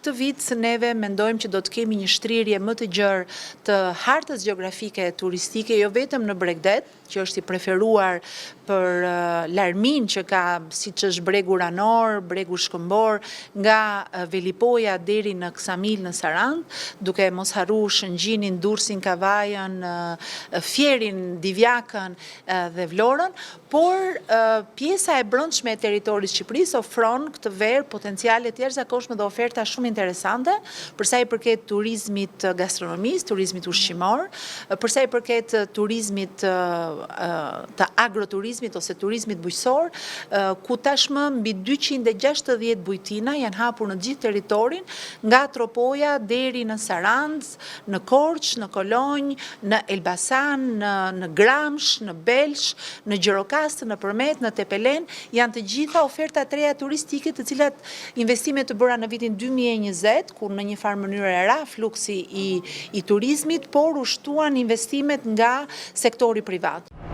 këtë vit neve mendojmë që do të kemi një shtrirje më të gjerë të hartës gjeografike turistike, jo vetëm në Bregdet, që është i preferuar për larmin që ka, siç është bregu Ranor, bregu Shkëmbor, nga Velipoja deri në Ksamil në Sarand, duke mos harru Shëngjinin, Durrësin, Kavajën, Fierin, Divjakën dhe Vlorën, por pjesa e brendshme e territorit Shqipërisë ofron këtë verë potenciale të jashtëzakonshme dhe oferta shumë interesante, për sa i përket turizmit gastronomisë, turizmit ushqimor, për sa i përket turizmit të agroturizmit ose turizmit bujqësor, ku tashmë mbi 260 bujtina janë hapur në gjithë territorin, nga Tropoja deri në Sarand, në Korç, në Kolonjë, në Elbasan, në Gramsh, në Belsh, në Gjirokastër, në Përmet, në Tepelen, janë të gjitha oferta të reja turistike, të cilat investimet të bëra në vitin 2020, kur në një farë mënyrë ra fluksi i turizmit, por ushtuan investimet nga sektori privat.